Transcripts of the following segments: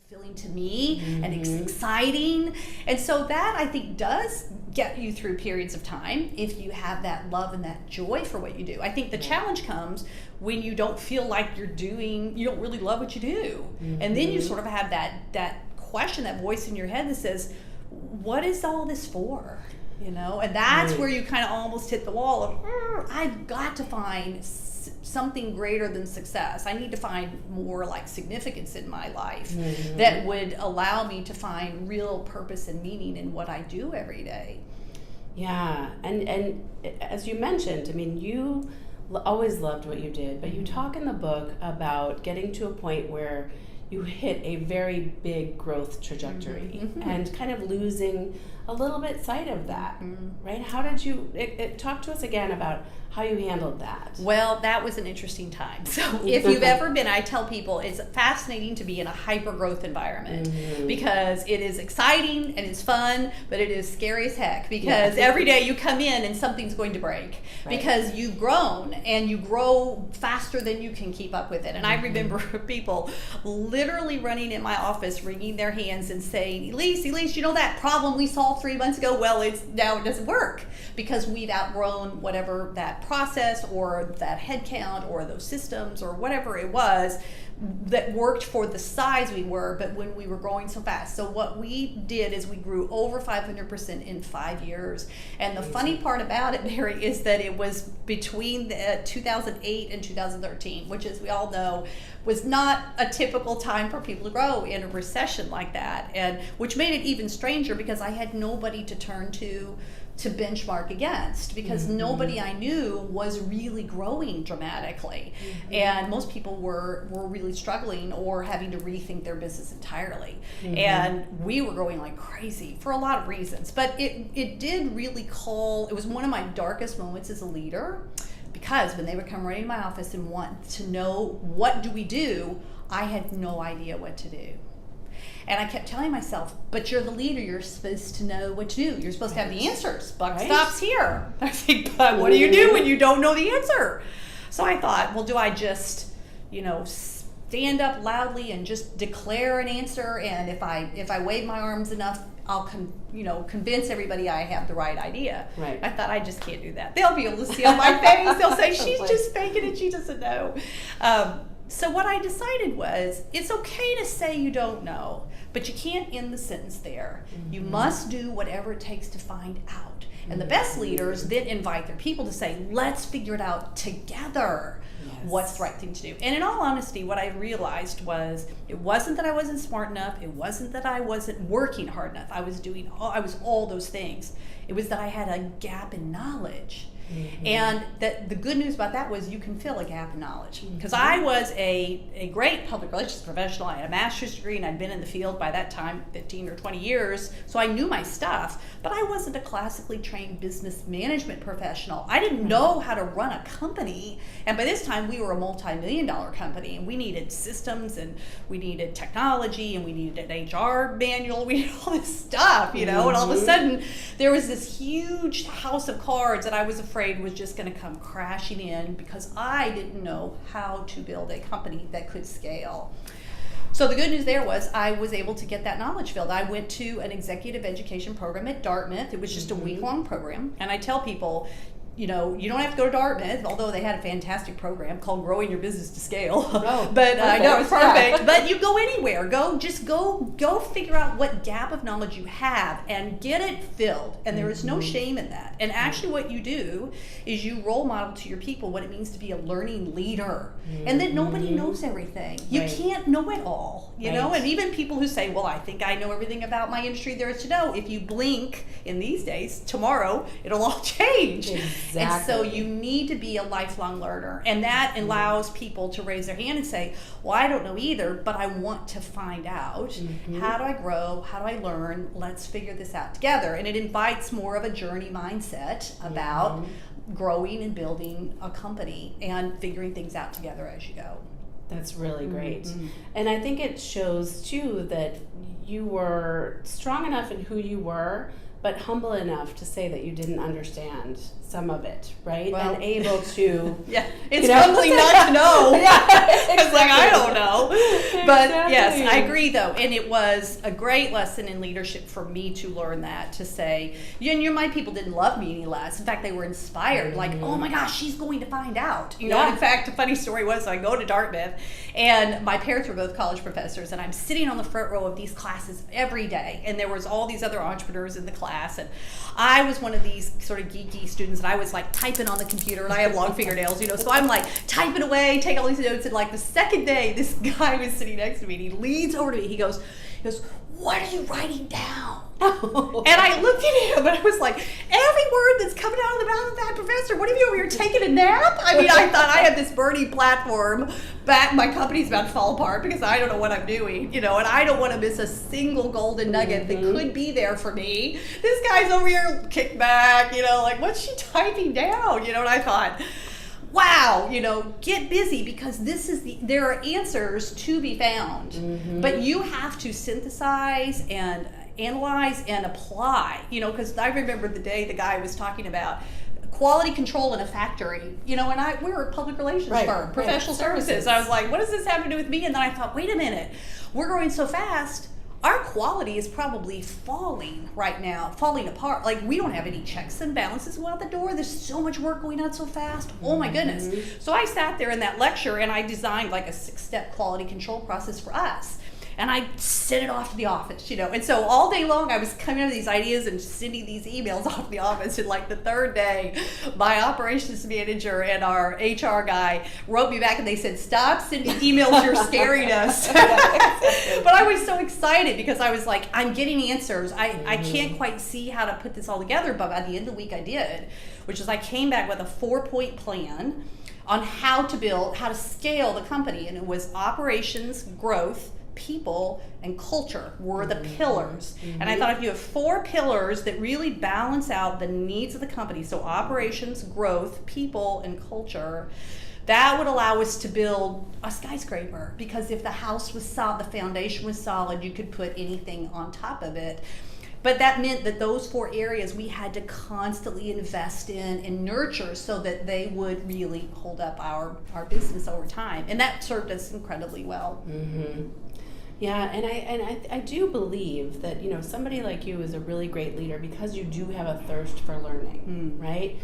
fulfilling to me and exciting. And so that, I think, does get you through periods of time if you have that love and that joy for what you do. I think the challenge comes when you don't feel like you don't really love what you do. And then you sort of have that question, that voice in your head that says, what is all this for? And that's where you kind of almost hit the wall of, I've got to find something greater than success. I need to find more like significance in my life that would allow me to find real purpose and meaning in what I do every day. Yeah, and as you mentioned, I mean, you always loved what you did, but you talk in the book about getting to a point where you hit a very big growth trajectory and kind of losing a little bit sight of that, right? How did you, talk to us again about how you handled that. Well, that was an interesting time. So if you've ever been, I tell people, it's fascinating to be in a hyper-growth environment because it is exciting and it's fun, but it is scary as heck because every day you come in and something's going to break because you've grown and you grow faster than you can keep up with it. And I remember people literally running in my office, wringing their hands and saying, Elise, you know that problem we solved 3 months ago? Well, now it doesn't work because we've outgrown whatever that process or that headcount or those systems or whatever it was that worked for the size we were, but when we were growing so fast. So what we did is we grew over 500% in 5 years. And the funny part about it, Mary, is that it was between 2008 and 2013, which, as we all know, was not a typical time for people to grow in a recession like that, and which made it even stranger because I had nobody to turn to benchmark against because nobody I knew was really growing dramatically. And most people were really struggling or having to rethink their business entirely. And we were growing like crazy for a lot of reasons. But it did really it was one of my darkest moments as a leader because when they would come right in my office and want to know what do we do, I had no idea what to do. And I kept telling myself, but you're the leader. You're supposed to know what to do. You're supposed to have the answers. Buck stops here. I think, but what do you do when you don't know the answer? So I thought, well, do I just, stand up loudly and just declare an answer? And if I wave my arms enough, I'll convince everybody I have the right idea. Right. I thought I just can't do that. They'll be able to see on my face. They'll say she's just faking it. She doesn't know. So what I decided was, it's okay to say you don't know, but you can't end the sentence there. You must do whatever it takes to find out. And the best leaders then invite their people to say, let's figure it out together. What's the right thing to do? And in all honesty, what I realized was it wasn't that I wasn't smart enough. It wasn't that I wasn't working hard enough. I was all those things. It was that I had a gap in knowledge. And that the good news about that was you can fill a gap in knowledge. Because I was a great public relations professional. I had a master's degree and I'd been in the field by that time 15 or 20 years. So I knew my stuff, but I wasn't a classically trained business management professional. I didn't know how to run a company. And by this time we were a multi-million-dollar company and we needed systems and we needed technology and we needed an HR manual. We needed all this stuff, and all of a sudden there was this huge house of cards that I was afraid was just going to come crashing in because I didn't know how to build a company that could scale. So the good news there was I was able to get that knowledge filled. I went to an executive education program at Dartmouth. It was just a week-long program. And I tell people, you don't have to go to Dartmouth, although they had a fantastic program called Growing Your Business to Scale. But I know it's perfect. But you go anywhere. Go figure out what gap of knowledge you have and get it filled. And there is no shame in that. And actually what you do is you role model to your people what it means to be a learning leader. And that nobody knows everything. You can't know it all, know? And even people who say, well, I think I know everything about my industry there is to know. If you blink in these days, tomorrow, it'll all change. Exactly. And so you need to be a lifelong learner. And that allows people to raise their hand and say, well, I don't know either, but I want to find out. How do I grow? How do I learn? Let's figure this out together. And it invites more of a journey mindset about growing and building a company and figuring things out together as you go. That's really great. And I think it shows, too, that you were strong enough in who you were, but humble enough to say that you didn't understand some of it, right? Well, and able to... it's humbling not to know. Exactly. It's like, I don't know. But exactly. yes, I agree though. And it was a great lesson in leadership for me to learn that, to say, my people didn't love me any less. In fact, they were inspired. Like, oh my gosh, she's going to find out. And in fact, a funny story was, I go to Dartmouth and my parents were both college professors, and I'm sitting on the front row of these classes every day. And there was all these other entrepreneurs in the class. And I was one of these sort of geeky students, and I was like typing on the computer, and I have long fingernails, so I'm like typing away, taking all these notes. And like the second day, this guy was sitting next to me, and he leans over to me. He goes, "What are you writing down?" And I looked at him, and I was like, "Every word that's coming out of the mouth of that professor. What have you over here taking a nap?" I mean, I thought I had this burning platform. My company's about to fall apart because I don't know what I'm doing, and I don't want to miss a single golden nugget that could be there for me. This guy's over here kicked back, like, what's she typing down? And I thought, wow, get busy, because there are answers to be found, but you have to synthesize and analyze and apply, because I remember the day the guy was talking about quality control in a factory, and we're a public relations firm, professional services. I was like, what does this have to do with me? And then I thought, wait a minute, we're growing so fast. Our quality is probably falling right now, falling apart. Like, we don't have any checks and balances go out the door. There's so much work going on so fast. Oh my goodness. So I sat there in that lecture, and I designed like a 6-step quality control process for us. And I sent it off to the office, And so all day long I was coming up with these ideas and sending these emails off to the office. And like the third day, my operations manager and our HR guy wrote me back, and they said, "Stop sending emails, you're scaring us." But I was so excited because I was like, I'm getting answers. I can't quite see how to put this all together, but by the end of the week I did, which is I came back with a 4-point plan on how to scale the company. And it was operations, growth, people, and culture were the pillars. And I thought, if you have 4 pillars that really balance out the needs of the company, so operations, growth, people, and culture, that would allow us to build a skyscraper. Because if the house was solid, the foundation was solid, you could put anything on top of it. But that meant that those 4 areas we had to constantly invest in and nurture so that they would really hold up our business over time. And that served us incredibly well. Yeah, and I do believe that, somebody like you is a really great leader because you do have a thirst for learning, right?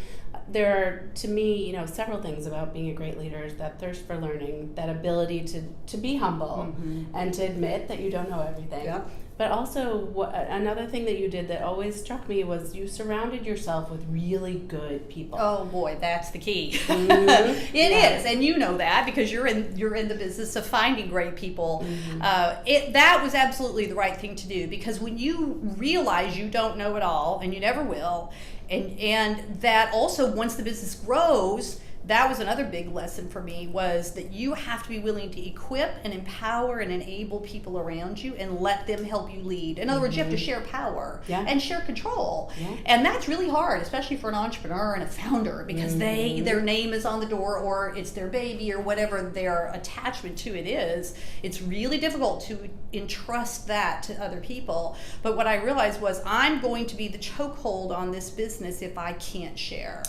There are, to me, several things about being a great leader: is that thirst for learning, that ability to be humble and to admit that you don't know everything. Yep. But also, another thing that you did that always struck me was you surrounded yourself with really good people. Oh boy, that's the key. It is, and you know that because you're in the business of finding great people. That was absolutely the right thing to do, because when you realize you don't know it all, and you never will, and that also once the business grows, that was another big lesson for me, was that you have to be willing to equip and empower and enable people around you and let them help you lead. In other words, you have to share power and share control. And that's really hard, especially for an entrepreneur and a founder, because their name is on the door, or it's their baby, or whatever their attachment to it is. It's really difficult to entrust that to other people. But what I realized was, I'm going to be the chokehold on this business if I can't share.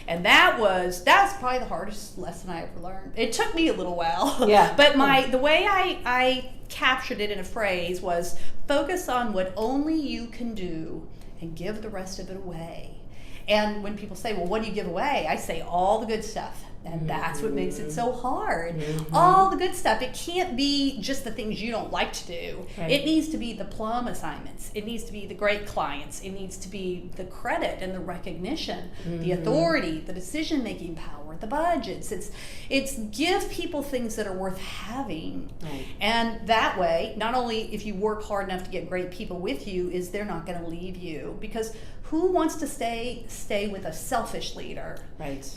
And that's probably the hardest lesson I ever learned. It took me a little while. But the way I captured it in a phrase was, focus on what only you can do and give the rest of it away. And when people say, well, what do you give away? I say all the good stuff. And that's what makes it so hard. All the good stuff. It can't be just the things you don't like to do. It needs to be the plum assignments. It needs to be the great clients. It needs to be the credit and the recognition, the authority, the decision-making power, the budgets. It's give people things that are worth having. And that way, not only if you work hard enough to get great people with you, is they're not going to leave you. Because who wants to stay with a selfish leader?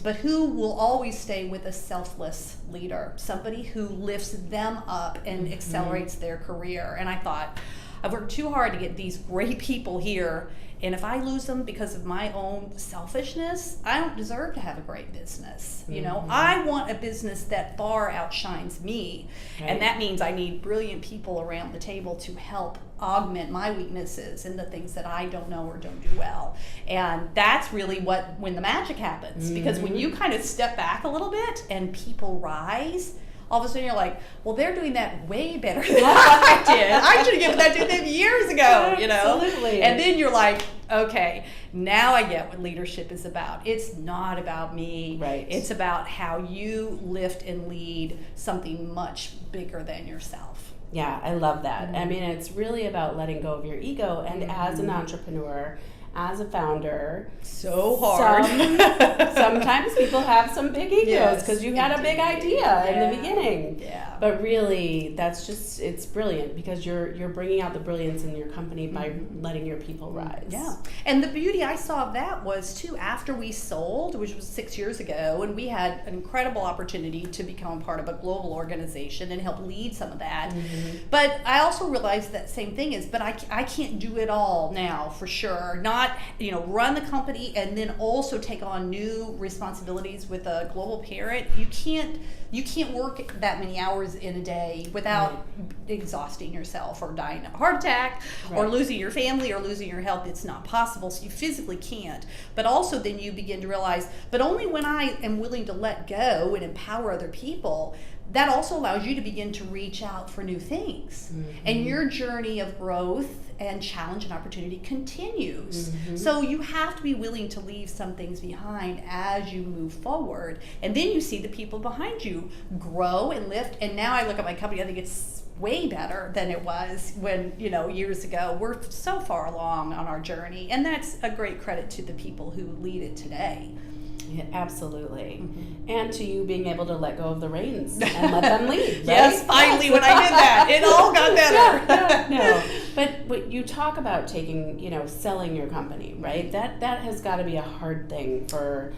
But who will always stay with a selfless leader? Somebody who lifts them up and accelerates their career. And I thought, I've worked too hard to get these great people here, and if I lose them because of my own selfishness, I don't deserve to have a great business. I want a business that far outshines me. And that means I need brilliant people around the table to help augment my weaknesses and the things that I don't know or don't do well. And that's really when the magic happens, because when you kind of step back a little bit and people rise, all of a sudden you're like, well, they're doing that way better than I did. I should have given that to them years ago, you know? Absolutely. And then you're like, okay, now I get what leadership is about. It's not about me. Right. It's about how you lift and lead something much bigger than yourself. Yeah, I love that. I mean, it's really about letting go of your ego. And as an entrepreneur, as a founder, so hard. Sometimes people have some big egos because you had a big idea in the beginning. Yeah. But really, that's just, it's brilliant because you're bringing out the brilliance in your company by letting your people rise. Yeah. And the beauty I saw of that was, too, after we sold, which was 6 years ago, and we had an incredible opportunity to become part of a global organization and help lead some of that. But I also realized that same thing is, but I can't do it all now, for sure. Not, run the company and then also take on new responsibilities with a global parent. You can't work that many hours in a day without exhausting yourself or dying of a heart attack or losing your family or losing your health. It's not possible. So you physically can't. But also then you begin to realize, but only when I am willing to let go and empower other people, that also allows you to begin to reach out for new things. And your journey of growth and challenge and opportunity continues. So you have to be willing to leave some things behind as you move forward. And then you see the people behind you grow and lift. And now I look at my company, I think it's way better than it was when, years ago. We're so far along on our journey. And that's a great credit to the people who lead it today. Yeah, absolutely. And to you being able to let go of the reins and let them lead. Right? Yes, finally, when I did that, it all got better. No. But you talk about selling your company, right? That has got to be a hard thing for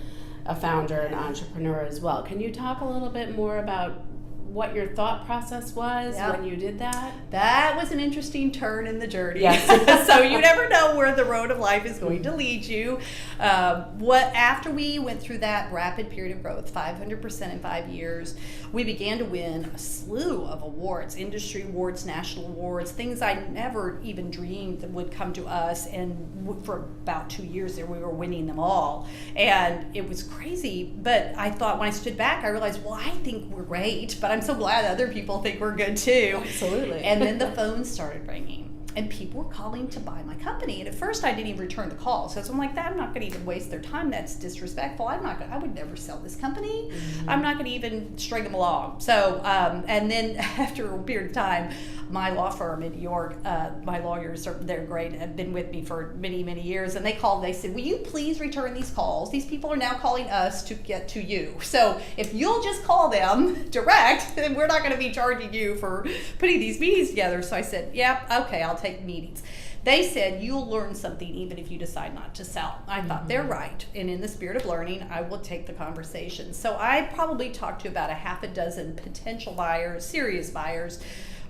a founder and entrepreneur as well. Can you talk a little bit more about what your thought process was when you did that? That was an interesting turn in the journey. Yes. So you never know where the road of life is going to lead you. After we went through that rapid period of growth, 500% in 5 years, we began to win a slew of awards, industry awards, national awards, things I never even dreamed that would come to us. And for about 2 years there, we were winning them all. And it was crazy. But I thought when I stood back, I realized, well, I think we're great, but I'm so glad other people think we're good too. Absolutely. And then the phones started ringing. And people were calling to buy my company. And at first I didn't even return the calls. So I'm like, I'm not going to even waste their time. That's disrespectful. I would never sell this company. I'm not going to even string them along. So, and then after a period of time, my law firm in New York, my lawyers, they're great, have been with me for many, many years. And they called, they said, will you please return these calls? These people are now calling us to get to you. So if you'll just call them direct, then we're not going to be charging you for putting these meetings together. So I said, okay, I'll take meetings. They said, you'll learn something even if you decide not to sell. I thought, they're right. And in the spirit of learning, I will take the conversation. So I probably talked to about a half a dozen potential buyers, serious buyers,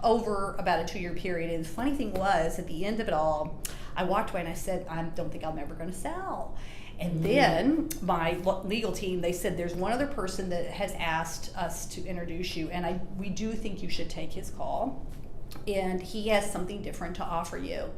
over about a 2-year period. And the funny thing was, at the end of it all, I walked away and I said, I don't think I'm ever going to sell. And then my legal team, they said, there's one other person that has asked us to introduce you, and we do think you should take his call. And he has something different to offer you.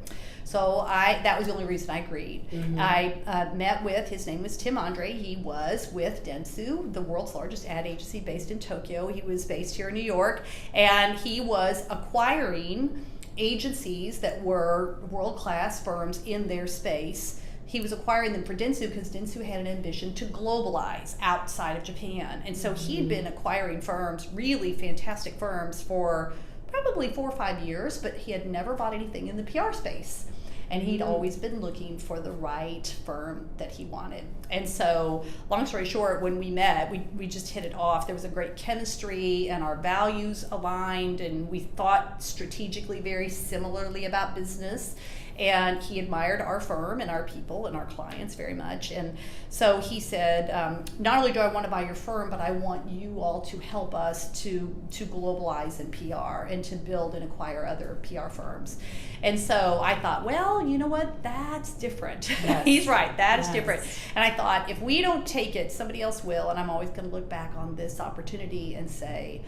So that was the only reason I agreed. I met with, his name was Tim Andre. He was with Dentsu, the world's largest ad agency based in Tokyo. He was based here in New York, and he was acquiring agencies that were world-class firms in their space. He was acquiring them for Dentsu because Dentsu had an ambition to globalize outside of Japan. And so he'd been acquiring firms, really fantastic firms, for probably 4 or 5 years, but he had never bought anything in the PR space. And he'd always been looking for the right firm that he wanted. And so, long story short, when we met, we just hit it off. There was a great chemistry, and our values aligned, and we thought strategically very similarly about business. And he admired our firm and our people and our clients very much. And so he said, not only do I want to buy your firm, but I want you all to help us to globalize in PR and to build and acquire other PR firms. And so I thought, well, you know what? That's different. Yes. He's right. That is different. And I thought, if we don't take it, somebody else will. And I'm always going to look back on this opportunity and say,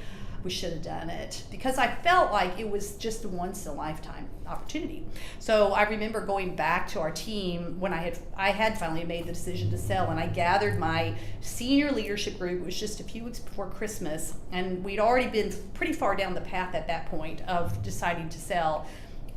we should have done it, because I felt like it was just a once in a lifetime opportunity. So I remember going back to our team when I had finally made the decision to sell, and I gathered my senior leadership group. It was just a few weeks before Christmas, and we'd already been pretty far down the path at that point of deciding to sell.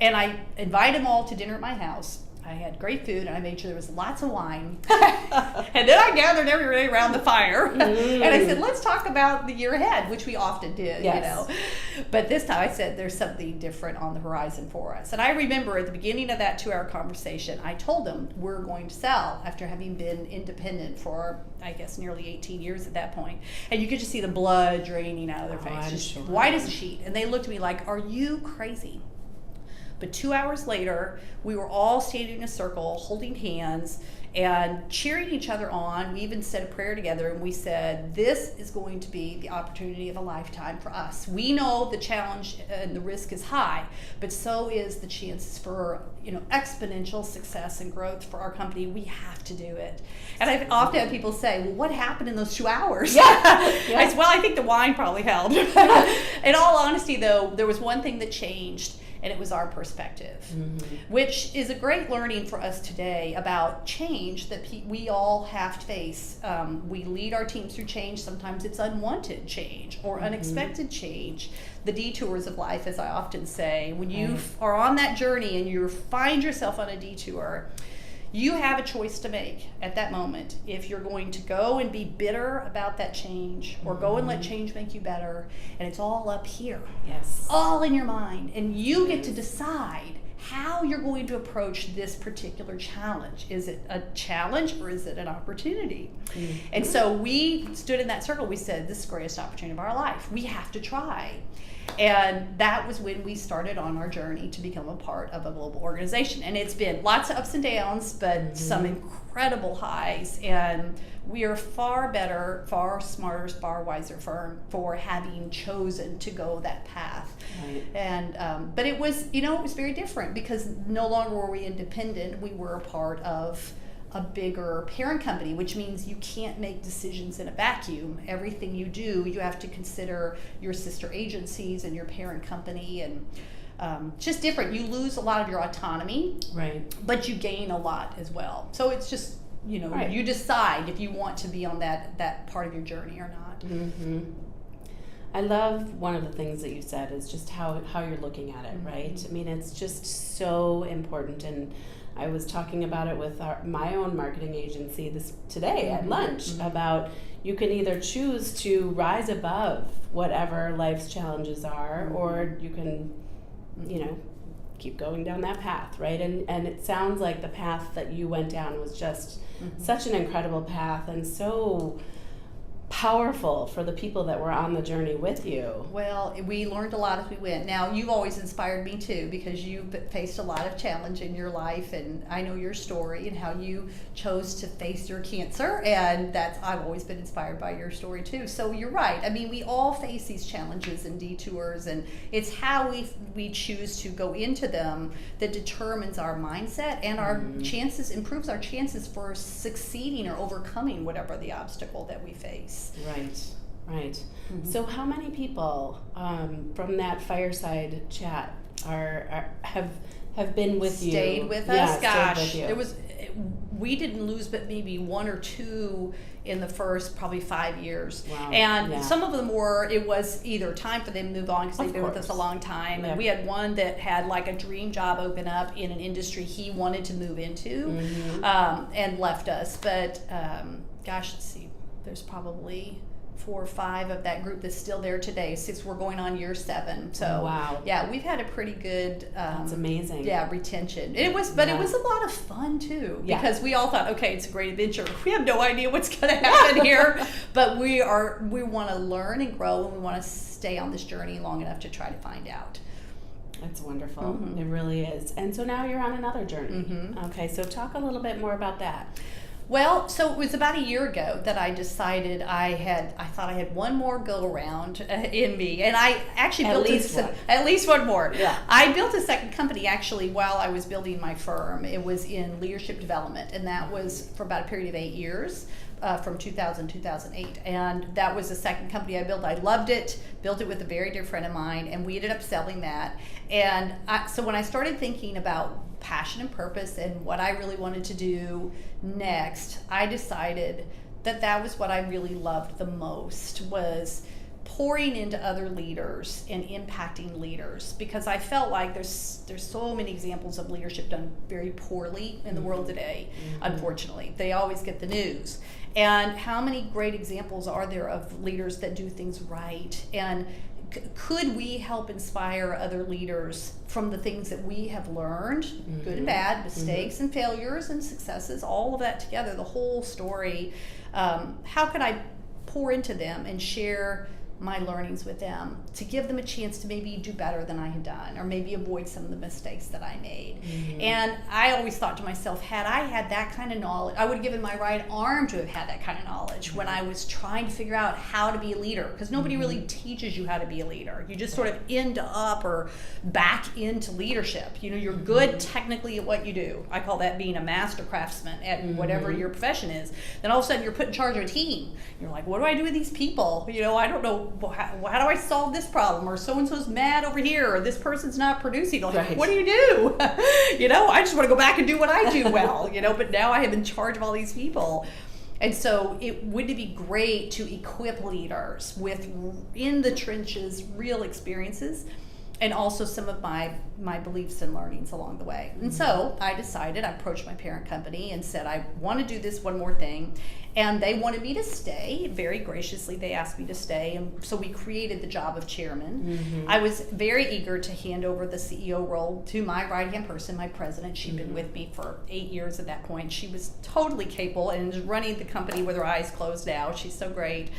And I invited them all to dinner at my house. I had great food, and I made sure there was lots of wine. And then I gathered everybody around the fire, and I said, let's talk about the year ahead, which we often did, yes. you know. But this time I said, there's something different on the horizon for us. And I remember at the beginning of that 2-hour conversation, I told them we're going to sell after having been independent for, I guess, nearly 18 years at that point. And you could just see the blood draining out of their face, just sure. white as a sheet. And they looked at me like, are you crazy? But 2 hours later, we were all standing in a circle, holding hands, and cheering each other on. We even said a prayer together, and we said, this is going to be the opportunity of a lifetime for us. We know the challenge and the risk is high, but so is the chances for, you know, exponential success and growth for our company. We have to do it. And I've often had people say, well, what happened in those 2 hours? Yeah. I said, well, I think the wine probably helped. In all honesty, though, there was one thing that changed, and it was our perspective, which is a great learning for us today about change that we all have to face. We lead our teams through change. Sometimes it's unwanted change or unexpected change. The detours of life, as I often say. When you are on that journey and you find yourself on a detour, you have a choice to make at that moment. If you're going to go and be bitter about that change, or go and let change make you better, and it's all up here. Yes. All in your mind, and you get to decide how you're going to approach this particular challenge. Is it a challenge or is it an opportunity? And so we stood in that circle. We said, this is the greatest opportunity of our life. We have to try. And that was when we started on our journey to become a part of a global organization. And it's been lots of ups and downs, but some incredible highs. And we are far better, far smarter, far wiser firm for having chosen to go that path. Right. And but it was, you know, it was very different, because no longer were we independent. We were a part of a bigger parent company, which means you can't make decisions in a vacuum. Everything you do, you have to consider your sister agencies and your parent company, and just different. You lose a lot of your autonomy, right? But you gain a lot as well. So it's just, you know, right. You decide if you want to be on that part of your journey or not. I love one of the things that you said is just how you're looking at it, right? I mean, it's just so important. And I was talking about it with my own marketing agency today at lunch about you can either choose to rise above whatever life's challenges are, or you can, you know, keep going down that path, right? And it sounds like the path that you went down was just such an incredible path, and so powerful for the people that were on the journey with you. Well, we learned a lot as we went. Now, you've always inspired me too, because you've faced a lot of challenge in your life, and I know your story and how you chose to face your cancer, and I've always been inspired by your story too. So you're right. I mean, we all face these challenges and detours, and it's how we choose to go into them that determines our mindset and our chances, improves our chances for succeeding or overcoming whatever the obstacle that we face. Right. So how many people from that fireside chat have been with you? Stayed with us? Gosh, stayed with you. We didn't lose but maybe 1 or 2 in the first probably 5 years. Wow. And some of them it was either time for them to move on because they've been with us a long time. Yep. And we had one that had like a dream job open up in an industry he wanted to move into, and left us. But gosh, let's see. There's probably 4 or 5 of that group that's still there today, since we're going on year 7. So wow. Yeah, we've had a pretty good that's amazing. Yeah, retention. It was a lot of fun too, because we all thought, okay, it's a great adventure. We have no idea what's going to happen here, but we want to learn and grow, and we want to stay on this journey long enough to try to find out. That's wonderful. It really is. And so now you're on another journey. Okay, so talk a little bit more about that. Well, so it was about a year ago that I decided I thought I had one more go around in me, and I actually built at least one more. Yeah. I built a second company actually while I was building my firm. It was in leadership development, and that was for about a period of 8 years. from 2008. And that was the second company I built. I loved it, built it with a very dear friend of mine, and we ended up selling that. And so when I started thinking about passion and purpose and what I really wanted to do next, I decided that that was what I really loved the most, was pouring into other leaders and impacting leaders, because I felt like there's so many examples of leadership done very poorly in the world today. Unfortunately, they always get the news. And how many great examples are there of leaders that do things right? And could we help inspire other leaders from the things that we have learned, good and bad, mistakes and failures and successes, all of that together, the whole story? How could I pour into them and share my learnings with them to give them a chance to maybe do better than I had done, or maybe avoid some of the mistakes that I made? And I always thought to myself, had I had that kind of knowledge, I would have given my right arm to have had that kind of knowledge when I was trying to figure out how to be a leader, because nobody really teaches you how to be a leader. You just sort of end up or back into leadership. You know, you're good technically at what you do. I call that being a master craftsman at whatever your profession is. Then all of a sudden you're put in charge of a team. You're like, what do I do with these people? You know, I don't know. How do I solve this problem? Or so-and-so's mad over here, or this person's not producing. Like, what do you do? You know, I just want to go back and do what I do well, you know, but now I am in charge of all these people. And so wouldn't it be great to equip leaders with, in the trenches, real experiences, and also some of my beliefs and learnings along the way. And so I decided, I approached my parent company and said, I want to do this one more thing. And they wanted me to stay. Very graciously, they asked me to stay. And so we created the job of chairman. I was very eager to hand over the CEO role to my right-hand person, my president. She'd been with me for 8 years at that point. She was totally capable and is running the company with her eyes closed now. She's so great.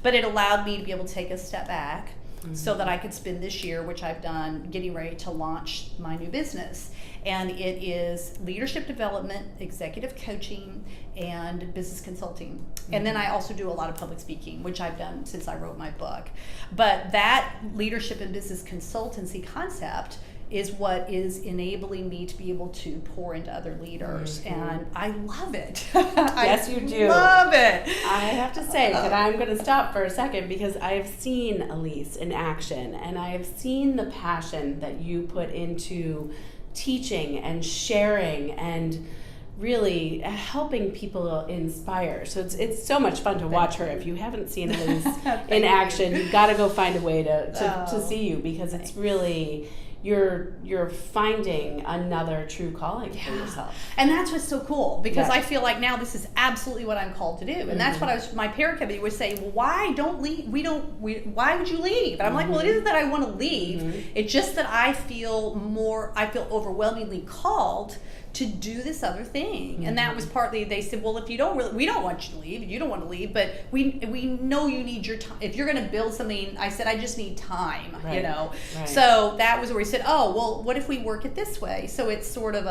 But it allowed me to be able to take a step back, so that I could spend this year, which I've done, getting ready to launch my new business. And it is leadership development, executive coaching, and business consulting. And then I also do a lot of public speaking, which I've done since I wrote my book. But that leadership and business consultancy concept is what is enabling me to be able to pour into other leaders. And I love it. Yes, you do. Love it. I have to say that I'm going to stop for a second, because I have seen Elise in action, and I have seen the passion that you put into teaching and sharing and really helping people inspire. So it's so much fun to watch her. If you haven't seen Elise in action, you've got to go find a way to see you, because it's really, you're finding another true calling for yourself. And that's what's so cool, because I feel like now this is absolutely what I'm called to do. And that's what my parent company would say, well, why would you leave? And I'm like, well, it isn't that I want to leave. It's just that I feel overwhelmingly called to do this other thing. And that was partly, they said, well, if you don't we don't want you to leave, you don't want to leave, but we know you need your time. If you're going to build something, I said, I just need time, you know? So that was where we said, oh, well, what if we work it this way? So it's sort of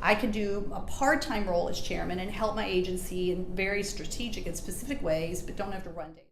I can do a part-time role as chairman and help my agency in very strategic and specific ways, but don't have to run days.